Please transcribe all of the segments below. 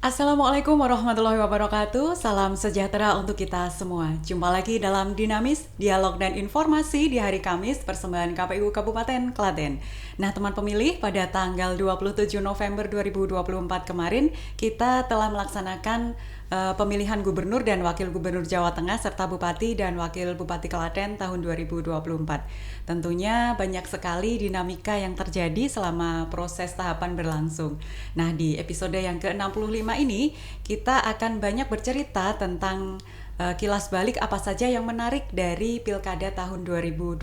Assalamualaikum warahmatullahi wabarakatuh. Salam sejahtera untuk kita semua. Jumpa lagi dalam Dinamis, Dialog dan Informasi di hari Kamis persembahan KPU Kabupaten Klaten. Nah, teman pemilih, pada tanggal 27 November 2024 kemarin kita telah melaksanakan pemilihan gubernur dan wakil gubernur Jawa Tengah serta bupati dan wakil bupati Klaten tahun 2024. Tentunya banyak sekali dinamika yang terjadi selama proses tahapan berlangsung. Nah, di episode yang ke-65 ini kita akan banyak bercerita tentang kilas balik apa saja yang menarik dari Pilkada tahun 2024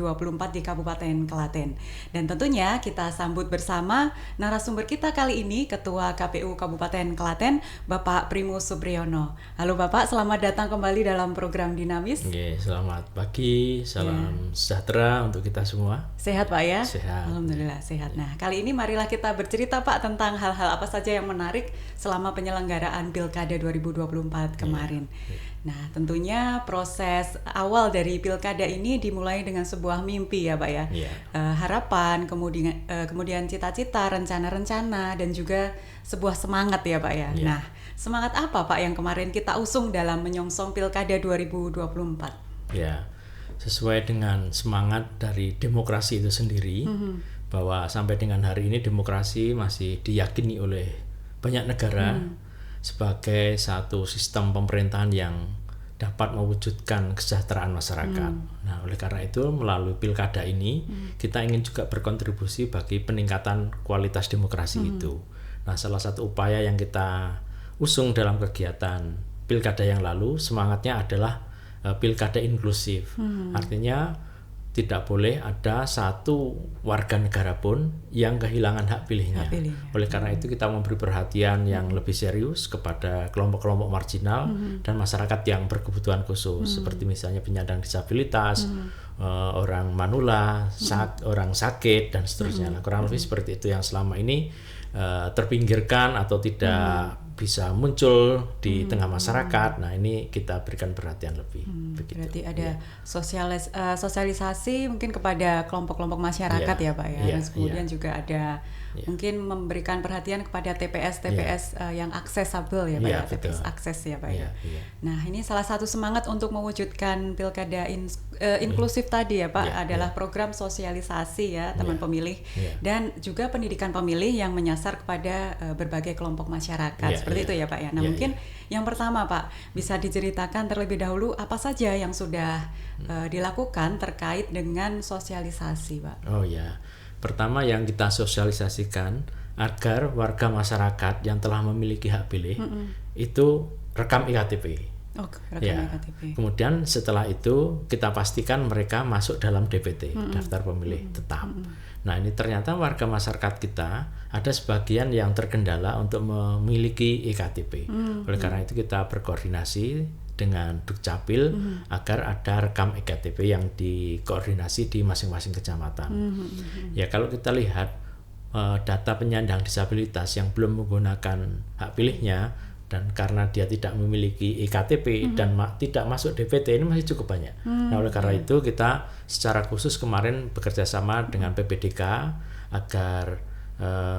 di Kabupaten Klaten. Dan tentunya kita sambut bersama narasumber kita kali ini, Ketua KPU Kabupaten Klaten, Bapak Primus Supriyono. Halo Bapak, selamat datang kembali dalam program Dinamis. Oke, selamat pagi, salam sejahtera untuk kita semua. Sehat Pak ya? Sehat. Alhamdulillah sehat. Nah, kali ini marilah kita bercerita Pak tentang hal-hal apa saja yang menarik selama penyelenggaraan Pilkada 2024 kemarin. Nah, tentunya proses awal dari Pilkada ini dimulai dengan sebuah mimpi ya Pak ya. Harapan, kemudian cita-cita, rencana-rencana, dan juga sebuah semangat ya Pak ya. Nah, semangat apa Pak yang kemarin kita usung dalam menyongsong Pilkada 2024? Ya, sesuai dengan semangat dari demokrasi itu sendiri, bahwa sampai dengan hari ini demokrasi masih diyakini oleh banyak negara sebagai satu sistem pemerintahan yang dapat mewujudkan kesejahteraan masyarakat. Nah, oleh karena itu melalui pilkada ini kita ingin juga berkontribusi bagi peningkatan kualitas demokrasi itu. Nah, salah satu upaya yang kita usung dalam kegiatan pilkada yang lalu, semangatnya adalah pilkada inklusif. Artinya tidak boleh ada satu warga negara pun yang kehilangan hak pilihnya. Oleh karena itu kita memberi perhatian yang lebih serius kepada kelompok-kelompok marginal dan masyarakat yang berkebutuhan khusus, seperti misalnya penyandang disabilitas, orang manula, orang sakit, dan seterusnya. Nah, kurang lebih seperti itu yang selama ini terpinggirkan atau tidak bisa muncul di tengah masyarakat. Nah, ini kita berikan perhatian lebih. Berarti ada sosialisasi mungkin kepada kelompok-kelompok masyarakat ya Pak ya. Dan kemudian juga ada mungkin memberikan perhatian kepada TPS yang aksesibel ya Pak ya, TPS akses ya Pak ya. Nah, ini salah satu semangat untuk mewujudkan pilkada inklusif tadi ya Pak, adalah program sosialisasi ya teman pemilih dan juga pendidikan pemilih yang menyasar kepada berbagai kelompok masyarakat. Seperti itu ya Pak ya. Nah, mungkin yang pertama Pak, bisa diceritakan terlebih dahulu apa saja yang sudah dilakukan terkait dengan sosialisasi Pak. Oh ya. Pertama yang kita sosialisasikan agar warga masyarakat yang telah memiliki hak pilih itu rekam iktp. iktp. Kemudian setelah itu kita pastikan mereka masuk dalam DPT, daftar pemilih tetap. Nah, ini ternyata warga masyarakat kita ada sebagian yang terkendala untuk memiliki iktp. Oleh karena itu kita berkoordinasi dengan Dukcapil agar ada rekam iktp yang dikoordinasi di masing-masing kecamatan. Ya, kalau kita lihat data penyandang disabilitas yang belum menggunakan hak pilihnya dan karena dia tidak memiliki iktp dan tidak masuk DPT, ini masih cukup banyak. Nah, oleh karena itu kita secara khusus kemarin bekerja sama dengan PPDK agar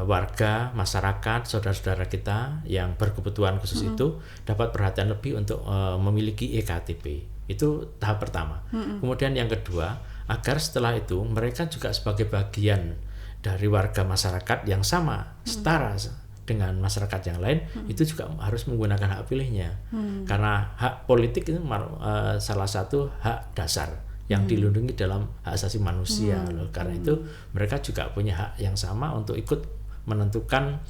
warga, masyarakat, saudara-saudara kita yang berkebutuhan khusus itu dapat perhatian lebih untuk memiliki iktp. Itu tahap pertama. Kemudian yang kedua, agar setelah itu mereka juga sebagai bagian dari warga masyarakat yang sama, setara dengan masyarakat yang lain, itu juga harus menggunakan hak pilihnya. Karena hak politik itu salah satu hak dasar yang dilindungi dalam hak asasi manusia. Karena itu mereka juga punya hak yang sama untuk ikut menentukan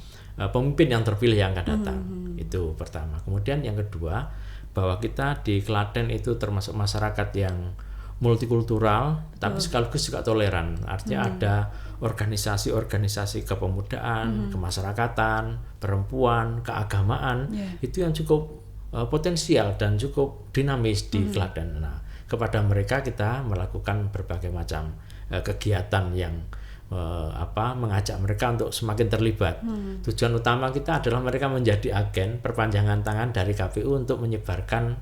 pemimpin yang terpilih yang akan datang. Itu pertama. Kemudian yang kedua, bahwa kita di Klaten itu termasuk masyarakat yang multikultural tapi sekaligus juga toleran. Artinya ada organisasi-organisasi kepemudaan, kemasyarakatan, perempuan, keagamaan, itu yang cukup potensial dan cukup dinamis di Klaten. Nah, kepada mereka kita melakukan berbagai macam kegiatan yang mengajak mereka untuk semakin terlibat. Tujuan utama kita adalah mereka menjadi agen perpanjangan tangan dari KPU untuk menyebarkan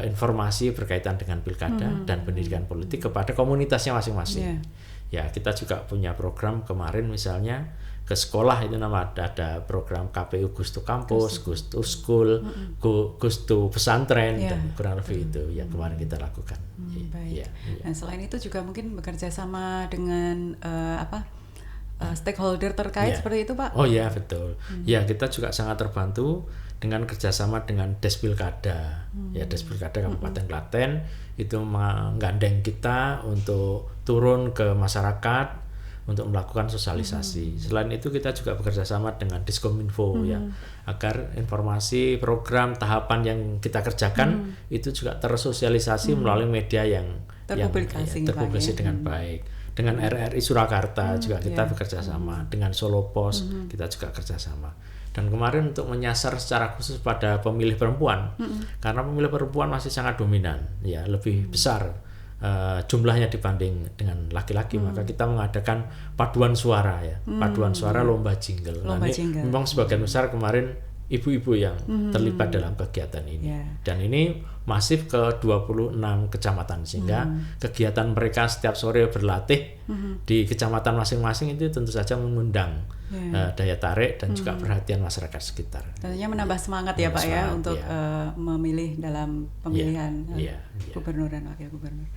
informasi berkaitan dengan pilkada dan pendidikan politik kepada komunitasnya masing-masing. Ya, kita juga punya program kemarin misalnya ke sekolah itu ada program KPU Gustu Kampus, Gustu School, Gustu Pesantren dan kurang lebih itu yang kemarin kita lakukan. Baik. Nah, selain itu juga mungkin bekerja sama dengan stakeholder terkait seperti itu, Pak? Oh ya, betul. Ya, kita juga sangat terbantu dengan kerjasama dengan Despilkada. Ya, Despilkada Kabupaten Klaten itu menggandeng kita untuk turun ke masyarakat untuk melakukan sosialisasi. Selain itu kita juga bekerja sama dengan Diskominfo ya, agar informasi program tahapan yang kita kerjakan itu juga tersosialisasi melalui media yang terpublikasi dengan baik. Dengan RRI Surakarta juga kita bekerja sama, dengan Solo Pos kita juga kerjasama. Dan kemarin untuk menyasar secara khusus pada pemilih perempuan, karena pemilih perempuan masih sangat dominan, ya lebih besar jumlahnya dibanding dengan laki-laki, maka kita mengadakan paduan suara ya, paduan suara lomba jingle. Ini memang sebagian besar kemarin ibu-ibu yang terlibat dalam kegiatan ini, dan ini masif ke 26 kecamatan, sehingga kegiatan mereka setiap sore berlatih di kecamatan masing-masing itu tentu saja mengundang daya tarik dan juga perhatian masyarakat sekitar. Tentunya menambah semangat ya Pak ya untuk memilih dalam pemilihan gubernur dan wakil gubernur.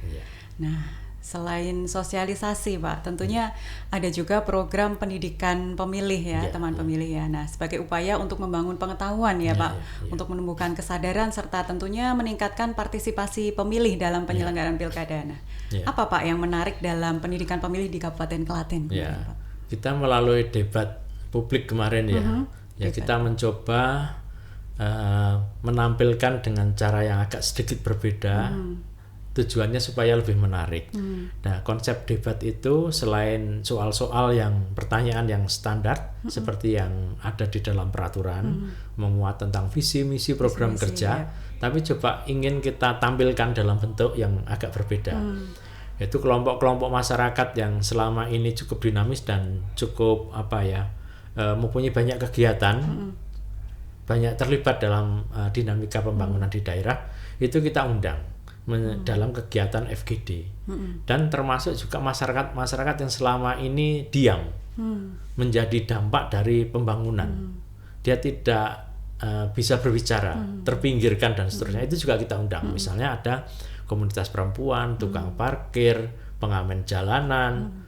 Nah, selain sosialisasi Pak, tentunya ada juga program pendidikan pemilih ya, teman pemilih ya. Nah, sebagai upaya untuk membangun pengetahuan ya Pak, untuk menumbuhkan kesadaran serta tentunya meningkatkan partisipasi pemilih dalam penyelenggaraan pilkada. Nah, apa Pak yang menarik dalam pendidikan pemilih di Kabupaten Klaten? Pak? Kita melalui debat publik kemarin kita mencoba menampilkan dengan cara yang agak sedikit berbeda. Tujuannya supaya lebih menarik. Nah, konsep debat itu selain soal-soal yang pertanyaan yang standar seperti yang ada di dalam peraturan, memuat tentang visi misi program kerja, tapi coba ingin kita tampilkan dalam bentuk yang agak berbeda. Yaitu kelompok-kelompok masyarakat yang selama ini cukup dinamis dan cukup mempunyai banyak kegiatan, banyak terlibat dalam dinamika pembangunan di daerah, itu kita undang dalam kegiatan FGD, dan termasuk juga masyarakat yang selama ini diam menjadi dampak dari pembangunan, dia tidak bisa berbicara, terpinggirkan dan seterusnya, itu juga kita undang. Misalnya ada komunitas perempuan, tukang parkir, pengamen jalanan,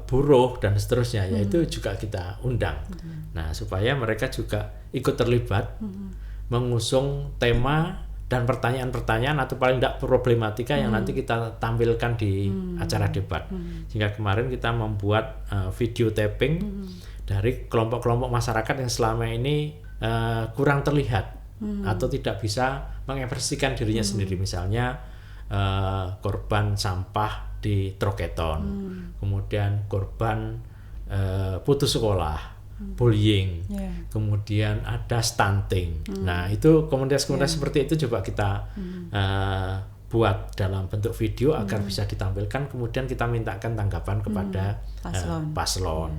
buruh dan seterusnya, yaitu juga kita undang. Nah, supaya mereka juga ikut terlibat mengusung tema dan pertanyaan-pertanyaan atau paling tidak problematika yang nanti kita tampilkan di acara debat. Sehingga kemarin kita membuat video taping dari kelompok-kelompok masyarakat yang selama ini kurang terlihat atau tidak bisa mengekspresikan dirinya sendiri. Misalnya korban sampah di Troketon, kemudian korban putus sekolah, bullying, kemudian ada stunting. Nah, itu komunitas-komunitas seperti itu coba kita buat dalam bentuk video agar bisa ditampilkan, kemudian kita mintakan tanggapan kepada paslon.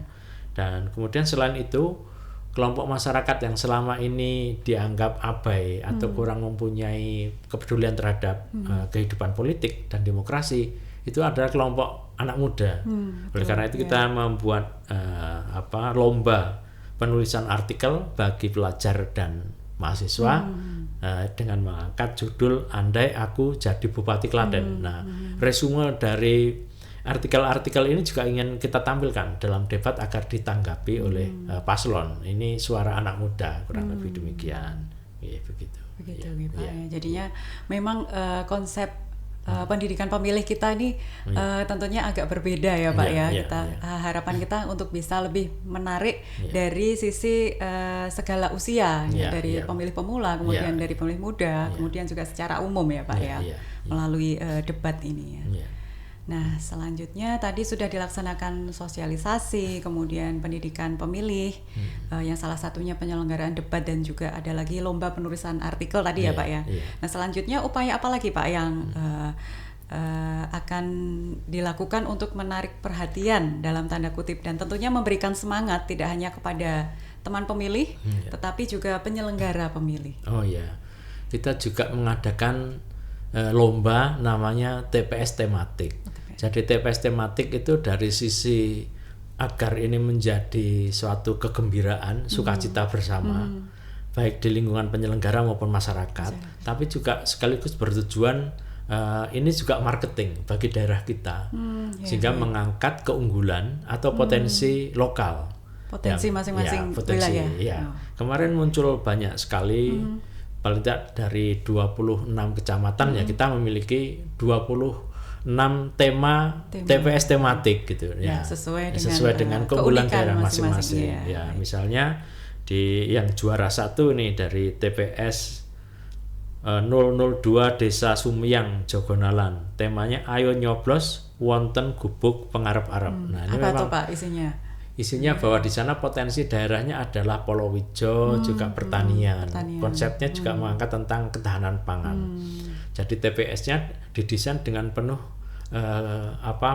Dan kemudian selain itu, kelompok masyarakat yang selama ini dianggap abai atau kurang mempunyai kepedulian terhadap kehidupan politik dan demokrasi, itu adalah kelompok anak muda. Oleh karena itu kita membuat lomba penulisan artikel bagi pelajar dan mahasiswa dengan mengangkat judul "Andai Aku Jadi Bupati Klaten". Nah, resume dari artikel-artikel ini juga ingin kita tampilkan dalam debat agar ditanggapi oleh paslon. Ini suara anak muda, kurang lebih demikian. Begitu. Jadinya memang konsep pendidikan pemilih kita ini tentunya agak berbeda ya Pak harapan kita untuk bisa lebih menarik dari sisi segala usia dari pemilih pemula, kemudian dari pemilih muda, kemudian juga secara umum ya Pak melalui debat ini ya. Nah, selanjutnya tadi sudah dilaksanakan sosialisasi, kemudian pendidikan pemilih, yang salah satunya penyelenggaraan debat dan juga ada lagi lomba penulisan artikel tadi ya Pak ya. Nah, selanjutnya upaya apa lagi Pak yang akan dilakukan untuk menarik perhatian dalam tanda kutip dan tentunya memberikan semangat tidak hanya kepada teman pemilih, tetapi juga penyelenggara pemilih. Oh ya, kita juga mengadakan lomba namanya TPS tematik. Jadi TPS tematik itu dari sisi agar ini menjadi suatu kegembiraan, sukacita bersama, baik di lingkungan penyelenggara maupun masyarakat, tapi juga sekaligus bertujuan ini juga marketing bagi daerah kita, sehingga mengangkat keunggulan atau potensi lokal, potensi masing-masing wilayah. Ya. Kemarin muncul banyak sekali, paling tidak dari 26 kecamatan ya kita memiliki 26 tema TPS tematik gitu ya, sesuai dengan keunggulan daerah masing-masing. Ya, misalnya di yang juara 1 nih dari TPS 002 Desa Sumiyang Jogonalan, temanya ayo nyoblos wonten gubuk pengarep-arep. Nah, ini apa tuh Pak isinya? Isinya bahwa di sana potensi daerahnya adalah Polowijo, juga pertanian. Konsepnya juga mengangkat tentang ketahanan pangan. Jadi TPS-nya didesain dengan penuh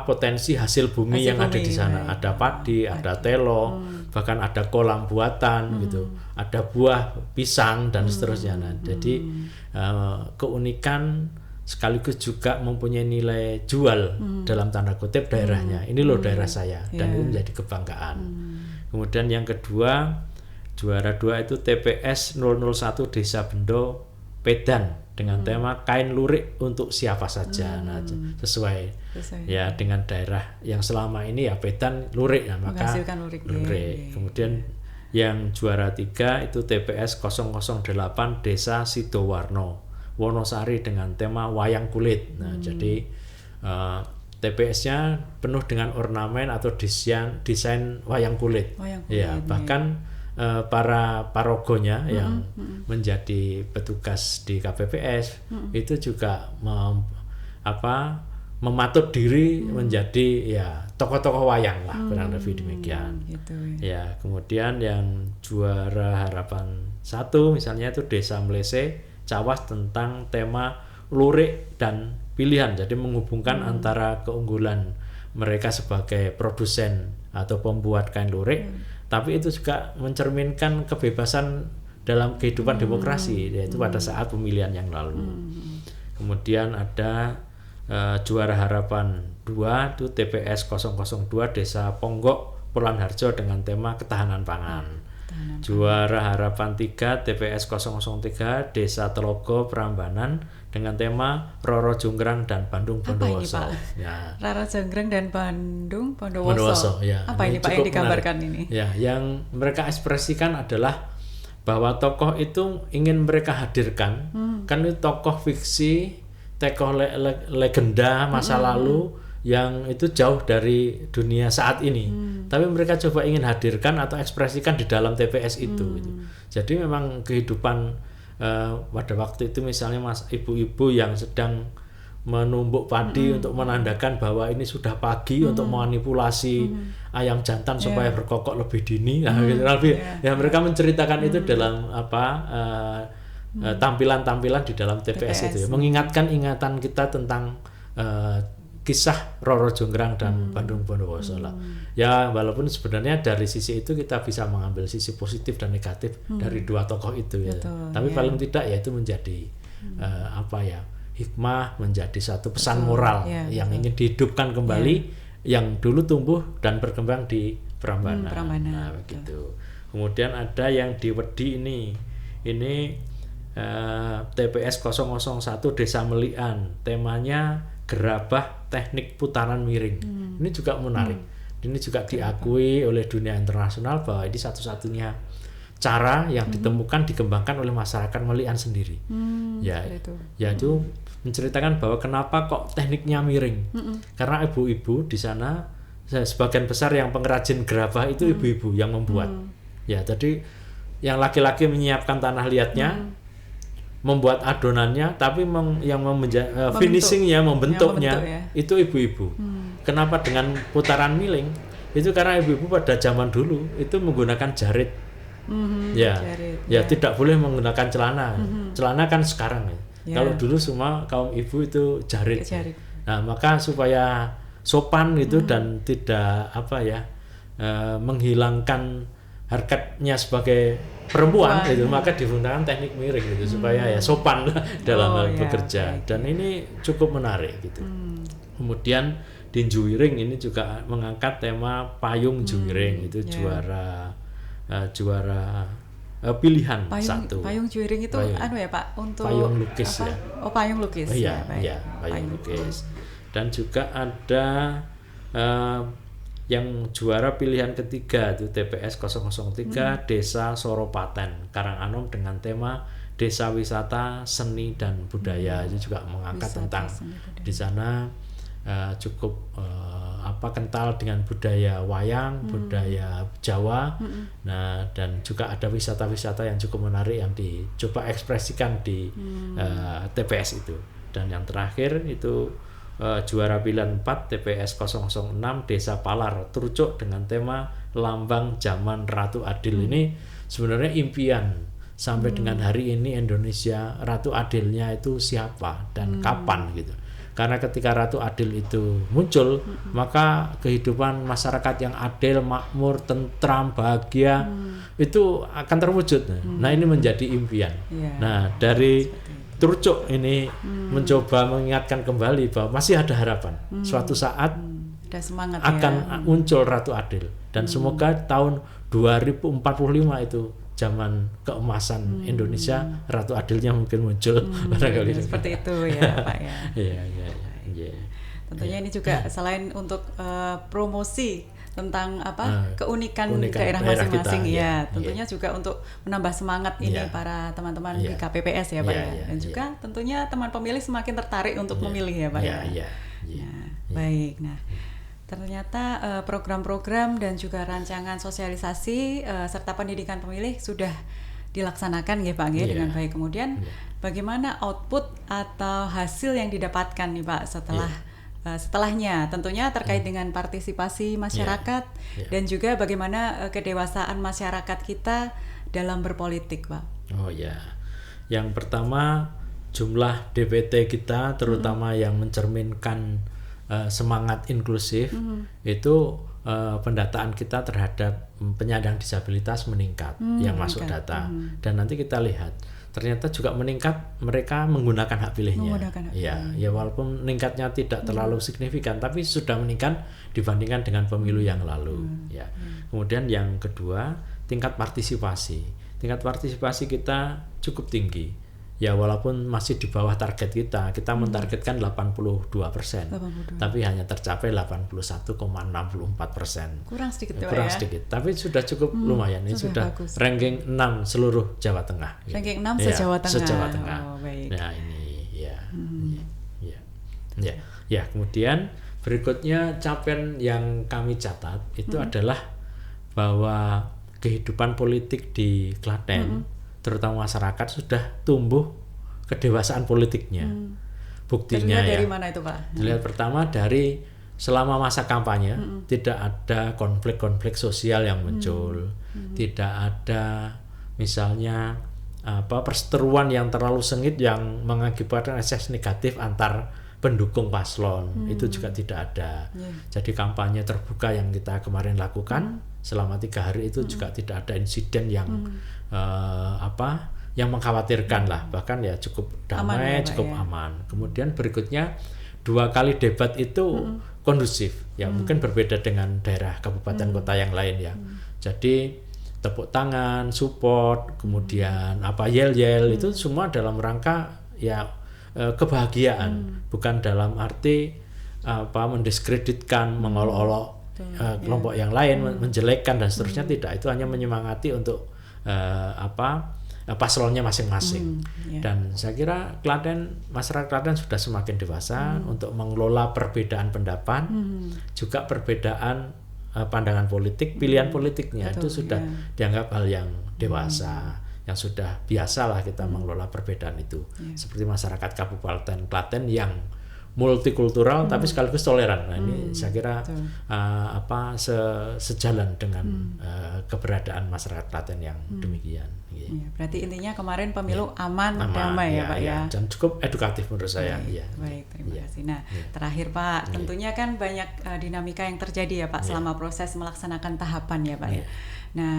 potensi hasil bumi yang ada di sana. Ada padi, ada telo, bahkan ada kolam buatan gitu. Ada buah pisang dan seterusnya. Nah, jadi keunikan sekaligus juga mempunyai nilai jual dalam tanda kutip daerahnya. Ini loh daerah saya, dan itu menjadi kebanggaan. Kemudian yang kedua, juara 2 itu TPS 001 Desa Bendo Pedan dengan tema kain lurik untuk siapa saja. Nah, sesuai ya dengan daerah yang selama ini ya Pedan lurik, nah, maka lurik. Kemudian yang juara 3 itu TPS 008 Desa Sidowarno Wonosari dengan tema wayang kulit. Nah, jadi TPS-nya penuh dengan ornamen atau desain wayang kulit. Bahkan para parogonya yang menjadi petugas di KPPS itu juga mematut diri menjadi ya tokoh-tokoh wayang lah, kurang lebih demikian. Ya, kemudian yang juara harapan 1 misalnya itu Desa Mlese Cawas tentang tema lurik dan pilihan, jadi menghubungkan antara keunggulan mereka sebagai produsen atau pembuat kain lurik, tapi itu juga mencerminkan kebebasan dalam kehidupan demokrasi, yaitu pada saat pemilihan yang lalu. Kemudian ada juara harapan 2 itu TPS 002 Desa Ponggok Polanharjo dengan tema ketahanan pangan. Juara harapan 3 TPS 003 Desa Telogo Prambanan dengan tema Roro Jonggrang dan Bandung Bondowoso. Ya. Roro Jonggrang dan Bandung Bondowoso. Ya. Apa ini Pak yang digambarkan ini? Ya, yang mereka ekspresikan adalah bahwa tokoh itu ingin mereka hadirkan, kan itu tokoh fiksi, tokoh legenda masa lalu yang itu jauh dari dunia saat ini, tapi mereka coba ingin hadirkan atau ekspresikan di dalam TPS itu. Jadi memang kehidupan pada waktu itu misalnya ibu-ibu yang sedang menumbuk padi untuk menandakan bahwa ini sudah pagi untuk memanipulasi ayam jantan supaya berkokok lebih dini. Ya mereka menceritakan itu dalam tampilan-tampilan di dalam TPS itu ya, mengingatkan ingatan kita tentang kisah Roro Jonggrang dan Bandung Bondowoso lah. Ya walaupun sebenarnya dari sisi itu kita bisa mengambil sisi positif dan negatif dari dua tokoh itu ya. Tapi paling tidak ya itu menjadi hikmah, menjadi satu pesan moral yang ingin dihidupkan kembali yang dulu tumbuh dan berkembang di Prambanan. Nah, begitu. Kemudian ada yang di Wedi ini TPS 001 Desa Melian, temanya gerabah teknik putaran miring. Ini juga menarik. Ini juga diakui oleh dunia internasional bahwa ini satu-satunya cara yang ditemukan dikembangkan oleh masyarakat Melian sendiri. Itu menceritakan bahwa kenapa kok tekniknya miring. Karena ibu-ibu di sana sebagian besar yang pengrajin gerabah itu ibu-ibu yang membuat. Ya, jadi yang laki-laki menyiapkan tanah liatnya, membuat adonannya, tapi finishingnya, membentuknya itu ibu-ibu. Kenapa dengan putaran miring? Itu karena ibu-ibu pada zaman dulu itu menggunakan jarit. Tidak boleh menggunakan celana. Celana kan sekarang ya. Kalau dulu semua kaum ibu itu jarit. Nah, maka supaya sopan itu dan tidak menghilangkan harkatnya sebagai perempuan itu, maka digunakan teknik miring gitu supaya ya sopan dalam hal bekerja. Dan ini cukup menarik gitu. Kemudian di Juwiring ini juga mengangkat tema payung Juwiring, itu juara pilihan satu. Payung Juwiring itu anu ya Pak, untuk payung lukis apa? ya. Oh, payung lukis. Iya, payung lukis. Dan juga ada yang juara pilihan ketiga itu TPS 003 Desa Soropaten Karanganom dengan tema Desa Wisata Seni dan Budaya. Itu juga mengangkat tentang di sana cukup kental dengan budaya wayang, budaya Jawa. Nah, dan juga ada wisata-wisata yang cukup menarik yang dicoba ekspresikan di TPS itu. Dan yang terakhir itu juara pilihan 4 TPS 006 Desa Palar Trucuk dengan tema Lambang Zaman Ratu Adil. Ini sebenarnya impian sampai dengan hari ini Indonesia Ratu Adilnya itu siapa dan kapan gitu. Karena ketika Ratu Adil itu muncul, maka kehidupan masyarakat yang adil, makmur, tentram, bahagia itu akan terwujud. Nah, ini menjadi impian. Nah, dari Trucuk ini mencoba mengingatkan kembali bahwa masih ada harapan. Suatu saat ada semangat akan muncul Ratu Adil, dan semoga tahun 2045 itu zaman keemasan Indonesia, Ratu Adilnya mungkin muncul barangkali seperti itu ya Pak ya. Iya. Tentunya ini juga selain untuk promosi tentang keunikan daerah masing-masing ya, tentunya juga untuk menambah semangat ini para teman-teman di KPPS ya Pak ya. Dan juga tentunya teman pemilih semakin tertarik untuk memilih ya Pak ya. Baik. Nah, ternyata program-program dan juga rancangan sosialisasi serta pendidikan pemilih sudah dilaksanakan ya Pak ya dengan baik. Kemudian bagaimana output atau hasil yang didapatkan nih Pak setelahnya, tentunya terkait dengan partisipasi masyarakat dan juga bagaimana kedewasaan masyarakat kita dalam berpolitik Pak. Oh ya, yang pertama jumlah DPT kita terutama yang mencerminkan semangat inklusif itu pendataan kita terhadap penyandang disabilitas meningkat yang masuk data. Dan nanti kita lihat ternyata juga meningkat mereka menggunakan hak pilihnya. Ya walaupun meningkatnya tidak terlalu signifikan, tapi sudah meningkat dibandingkan dengan pemilu yang lalu. Ya. Kemudian yang kedua, tingkat partisipasi. Tingkat partisipasi kita cukup tinggi. Ya walaupun masih di bawah target kita mentargetkan 82%, tapi hanya tercapai 81,64%. Kurang sedikit ya. Kurang sedikit, tapi sudah cukup lumayan. Ini sudah bagus. Ranking 6 seluruh Jawa Tengah. Ranking 6 se-Jawa Tengah. Se-Jawa Tengah. Oh, baik. Nah ini ya. Kemudian berikutnya capaian yang kami catat itu adalah bahwa kehidupan politik di Klaten terutama masyarakat sudah tumbuh kedewasaan politiknya. Buktinya dilihat dari mana itu Pak? Dilihat pertama dari selama masa kampanye tidak ada konflik-konflik sosial yang muncul, tidak ada misalnya perseteruan yang terlalu sengit yang mengakibatkan ekses negatif antar pendukung paslon, itu juga tidak ada. Jadi kampanye terbuka yang kita kemarin lakukan selama 3 hari itu juga tidak ada insiden yang yang mengkhawatirkan lah, bahkan ya cukup damai, cukup aman. Kemudian berikutnya 2 kali debat itu kondusif, ya mungkin berbeda dengan daerah kabupaten kota yang lain ya. Jadi tepuk tangan, support, kemudian yel-yel itu semua dalam rangka ya kebahagiaan, bukan dalam arti mendiskreditkan, mengolok-olok kelompok yang lain, menjelekkan dan seterusnya, tidak. Itu hanya menyemangati untuk paslonnya masing-masing. Dan saya kira masyarakat Klaten sudah semakin dewasa untuk mengelola perbedaan pendapat, juga perbedaan pandangan politik, pilihan politiknya. Betul, itu sudah dianggap hal yang dewasa, yang sudah biasalah kita mengelola perbedaan itu. Seperti masyarakat Kabupaten Klaten yang multikultural tapi sekaligus toleran. Nah, ini saya kira sejalan dengan keberadaan masyarakat Klaten yang demikian. Ya, berarti intinya kemarin pemilu aman, damai ya Pak ya. Dan cukup edukatif menurut saya. Baik, terima kasih. Nah, terakhir Pak, tentunya kan banyak dinamika yang terjadi ya Pak selama proses melaksanakan tahapan ya Pak ya. Nah,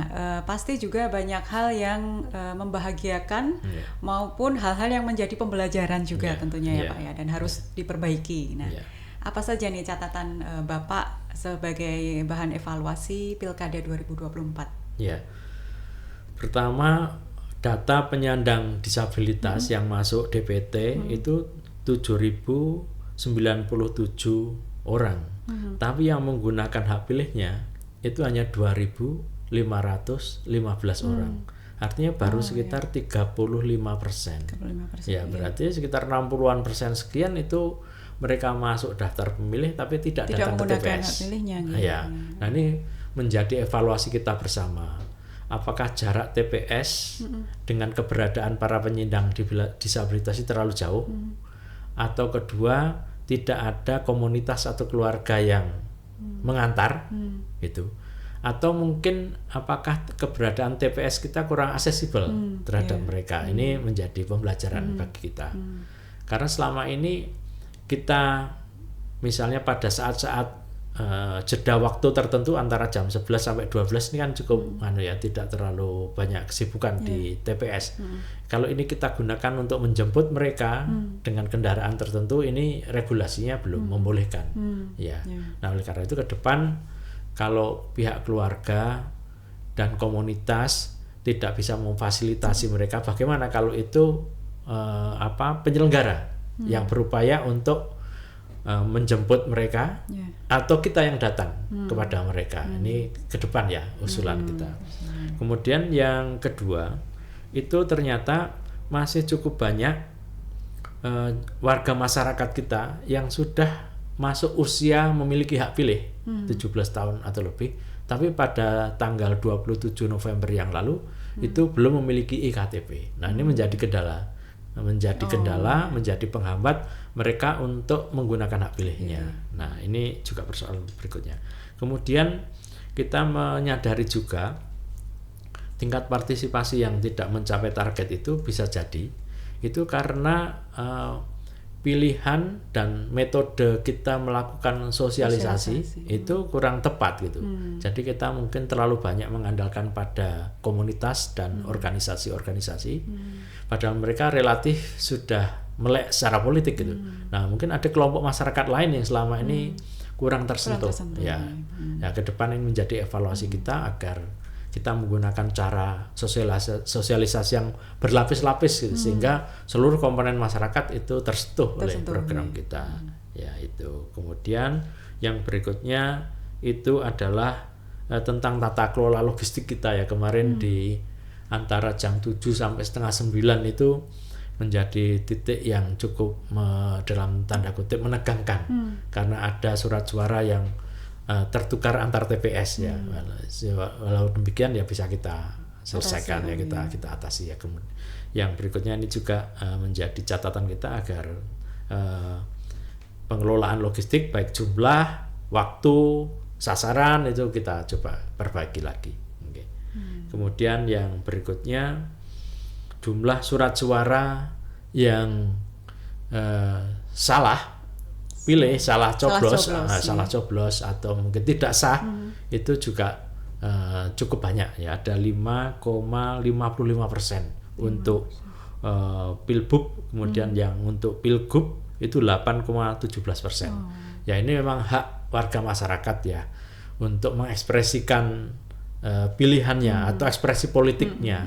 pasti juga banyak hal yang membahagiakan maupun hal-hal yang menjadi pembelajaran juga tentunya ya Pak ya, dan harus diperbaiki. Nah, Apa saja nih catatan Bapak sebagai bahan evaluasi Pilkada 2024? Ya, pertama data penyandang disabilitas yang masuk DPT itu 7.097 orang. Tapi yang menggunakan hak pilihnya itu hanya 2.515 orang. Artinya baru sekitar 35%. 35%. Ya, berarti sekitar 60-an% sekian itu mereka masuk daftar pemilih tapi tidak datang ke menggunakan TPS. hak pilihnya, gitu. Ya. Nah, ini menjadi evaluasi kita bersama. Apakah jarak TPS dengan keberadaan para penyandang disabilitas itu terlalu jauh? Atau kedua, tidak ada komunitas atau keluarga yang mengantar, gitu. Atau mungkin apakah keberadaan TPS kita kurang aksesibel terhadap mereka? Ini menjadi pembelajaran bagi kita. Karena selama ini kita misalnya pada saat-saat jeda waktu tertentu antara jam 11 sampai 12 ini kan cukup tidak terlalu banyak kesibukan di TPS. Kalau ini kita gunakan untuk menjemput mereka dengan kendaraan tertentu, ini regulasinya belum membolehkan. Nah, oleh karena itu ke depan kalau pihak keluarga dan komunitas tidak bisa memfasilitasi mereka, bagaimana kalau itu penyelenggara yang berupaya untuk menjemput mereka atau kita yang datang kepada mereka. Ini ke depan ya usulan kita. Kemudian yang kedua itu ternyata masih cukup banyak warga masyarakat kita yang sudah masuk usia memiliki hak pilih 17 tahun atau lebih, tapi pada tanggal 27 November yang lalu itu belum memiliki iktp. Nah, ini menjadi kendala, menjadi penghambat mereka untuk menggunakan hak pilihnya. Nah, ini juga persoalan berikutnya. Kemudian kita menyadari juga tingkat partisipasi yang tidak mencapai target itu bisa jadi itu karena pilihan dan metode kita melakukan sosialisasi itu kurang tepat gitu. Jadi kita mungkin terlalu banyak mengandalkan pada komunitas dan organisasi-organisasi, padahal mereka relatif sudah melek secara politik gitu. Nah, mungkin ada kelompok masyarakat lain yang selama ini kurang tersentuh. Ya, ke depan ini menjadi evaluasi kita agar kita menggunakan cara sosialisasi yang berlapis-lapis gitu, sehingga seluruh komponen masyarakat itu tersentuh oleh program kita. Ya, itu. Kemudian yang berikutnya itu adalah tentang tata kelola logistik kita ya. Kemarin di antara jam 7 sampai setengah 9 itu menjadi titik yang cukup dalam tanda kutip menegangkan karena ada surat suara yang tertukar antar TPS ya. Walau demikian ya bisa kita selesaikan ya, kita atasi ya. Kemudian yang berikutnya ini juga menjadi catatan kita agar pengelolaan logistik baik jumlah, waktu, sasaran itu kita coba perbaiki lagi. Kemudian yang berikutnya jumlah surat suara yang salah pilih, salah coblos atau mungkin tidak sah itu juga cukup banyak ya, ada 5,55% untuk Pilbub, kemudian yang untuk Pilgub itu 8,17%. Ya, ini memang hak warga masyarakat ya untuk mengekspresikan pilihannya atau ekspresi politiknya.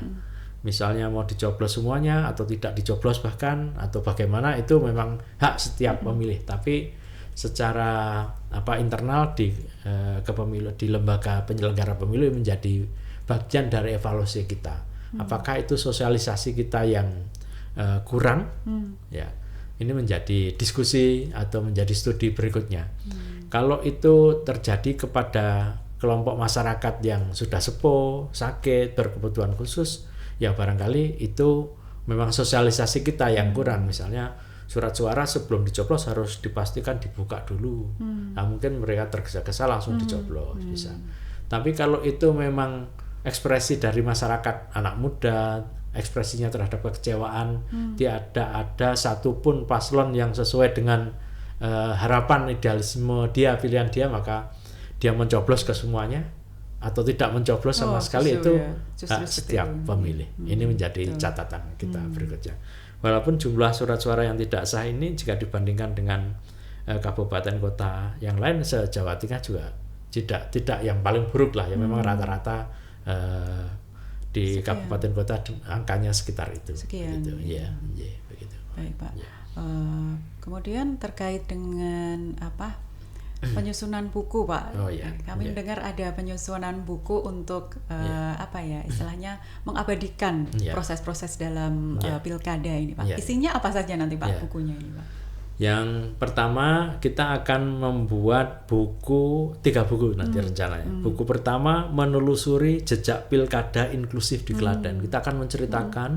Misalnya mau dicoblos semuanya atau tidak dicoblos bahkan atau bagaimana, itu memang hak setiap pemilih. Tapi secara internal di kepemilu, di lembaga penyelenggara pemilu menjadi bagian dari evaluasi kita. Apakah itu sosialisasi kita yang kurang? Ya, ini menjadi diskusi atau menjadi studi berikutnya. Kalau itu terjadi kepada kelompok masyarakat yang sudah sepuh, sakit, berkebutuhan khusus, ya barangkali itu memang sosialisasi kita yang kurang. Misalnya surat suara sebelum dicoblos harus dipastikan dibuka dulu. Nah, mungkin mereka tergesa-gesa langsung dicoblos bisa. Tapi kalau itu memang ekspresi dari masyarakat anak muda, ekspresinya terhadap kekecewaan, tidak ada satupun paslon yang sesuai dengan harapan idealisme dia, pilihan dia, maka dia mencoblos ke semuanya atau tidak mencoblos sama sekali, itu hak setiap pemilih. Ini menjadi catatan kita berikutnya. Walaupun jumlah surat suara yang tidak sah ini jika dibandingkan dengan kabupaten kota yang lain se-Jawa Tengah juga tidak yang paling buruk lah, yang memang rata-rata di sekian. kabupaten kota angkanya sekitar itu. Sekian. Begitu. Ya, begitu. Baik Pak. Ya. Kemudian terkait dengan penyusunan buku Pak. Oh, ya. Kami Ya. dengar ada penyusunan buku untuk istilahnya mengabadikan Ya. proses-proses dalam pilkada ini Pak. Ya. Isinya apa saja nanti Pak Ya. bukunya ini Pak? Yang pertama kita akan membuat 3 buku nanti rencananya. Buku pertama menelusuri jejak pilkada inklusif di Klaten. Kita akan menceritakan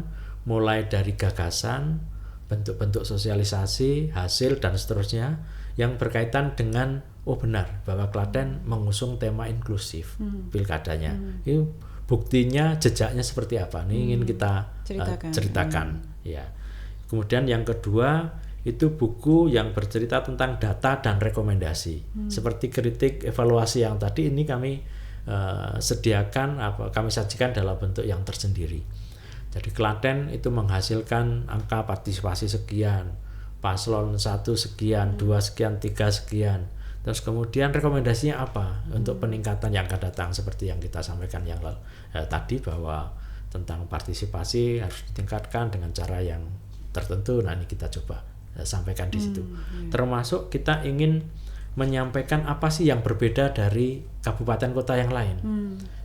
mulai dari gagasan, bentuk-bentuk sosialisasi, hasil dan seterusnya yang berkaitan dengan benar bahwa Klaten mengusung tema inklusif pilkadanya. Ini buktinya, jejaknya seperti apa? Ini ingin kita ceritakan. Ya. Kemudian yang kedua itu buku yang bercerita tentang data dan rekomendasi. Seperti kritik evaluasi yang tadi ini kami kami sajikan dalam bentuk yang tersendiri. Jadi Klaten itu menghasilkan angka partisipasi sekian, paslon 1 sekian, 2 sekian, 3 sekian. Terus kemudian rekomendasinya apa untuk peningkatan yang akan datang, seperti yang kita sampaikan yang tadi bahwa tentang partisipasi harus ditingkatkan dengan cara yang tertentu. Nah, ini kita coba sampaikan di situ. Termasuk kita ingin menyampaikan apa sih yang berbeda dari kabupaten kota yang lain.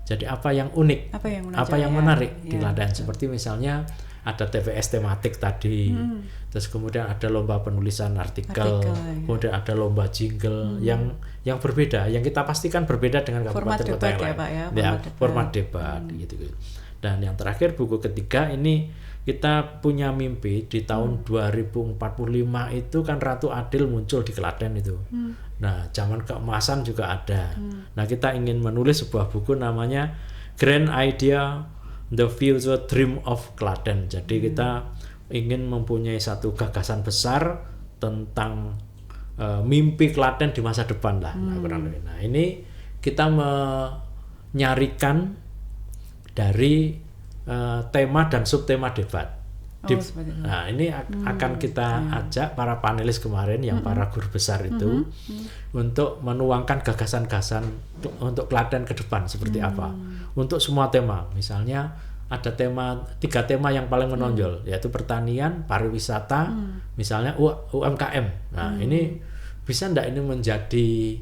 Jadi apa yang unik, apa yang menarik di Klaten. Seperti misalnya ada TPS tematik tadi, terus kemudian ada lomba penulisan artikel, kemudian ada lomba jingle yang berbeda, yang kita pastikan berbeda dengan kabupaten kota yang lain. Format debat gitu. Dan yang terakhir buku ketiga ini kita punya mimpi di tahun 2045 itu kan Ratu Adil muncul di Klaten itu. Nah, zaman keemasan juga ada. Nah, kita ingin menulis sebuah buku namanya Grand Idea The Future Dream of Klaten. Jadi kita ingin mempunyai satu gagasan besar tentang mimpi Klaten di masa depan lah. Nah, ini kita menyarikan dari tema dan subtema debat. Nah, ini akan kita ajak para panelis kemarin yang para guru besar itu untuk menuangkan gagasan-gagasan untuk Klaten ke depan seperti apa. Untuk semua tema, misalnya ada 3 tema yang paling menonjol, yaitu pertanian, pariwisata, misalnya UMKM. Nah, ini bisa enggak ini menjadi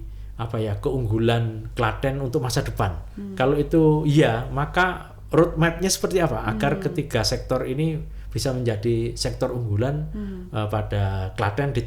keunggulan Klaten untuk masa depan? Kalau itu iya, maka roadmap-nya seperti apa agar ketiga sektor ini bisa menjadi sektor unggulan pada Klaten di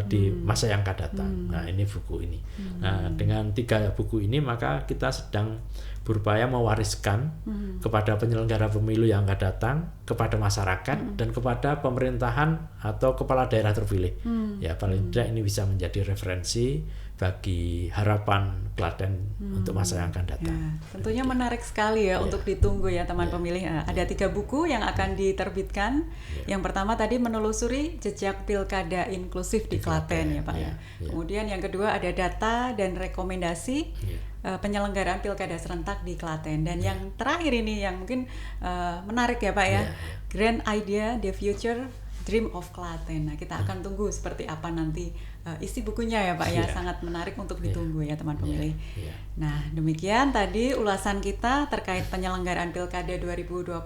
di masa yang akan datang. Nah, ini buku ini. Nah, dengan 3 buku ini maka kita sedang berupaya mewariskan kepada penyelenggara pemilu yang akan datang, kepada masyarakat dan kepada pemerintahan atau kepala daerah terpilih. Ya, paling tidak ini bisa menjadi referensi bagi harapan Klaten untuk masa yang akan datang. Ya, tentunya menarik sekali ya untuk ditunggu ya teman pemilih. Ada 3 buku yang akan diterbitkan. Yang pertama tadi menelusuri jejak pilkada inklusif di Klaten ya Pak ya. Kemudian yang kedua ada data dan rekomendasi penyelenggaraan pilkada serentak di Klaten. Dan yang terakhir ini yang mungkin menarik ya Pak ya. Grand Idea The Future Dream of Klaten. Nah, kita akan tunggu seperti apa nanti isi bukunya ya Pak ya. Sangat menarik untuk ditunggu ya teman pemilih. Nah, demikian tadi ulasan kita terkait penyelenggaraan Pilkada 2024,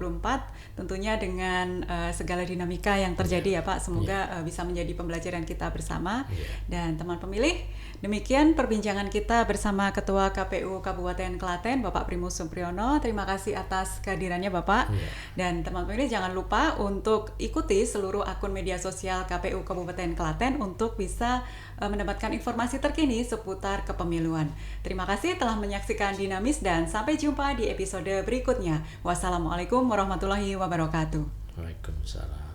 tentunya dengan segala dinamika yang terjadi ya Pak. Semoga bisa menjadi pembelajaran kita bersama. Dan teman pemilih, demikian perbincangan kita bersama Ketua KPU Kabupaten Klaten, Bapak Primus Supriyono. Terima kasih atas kehadirannya Bapak. Dan teman pemilih jangan lupa untuk ikuti seluruh akun media sosial KPU Kabupaten Klaten untuk bisa mendapatkan informasi terkini seputar kepemiluan. Terima kasih telah menyaksikan Dinamis dan sampai jumpa di episode berikutnya. Wassalamualaikum warahmatullahi wabarakatuh. Waalaikumsalam.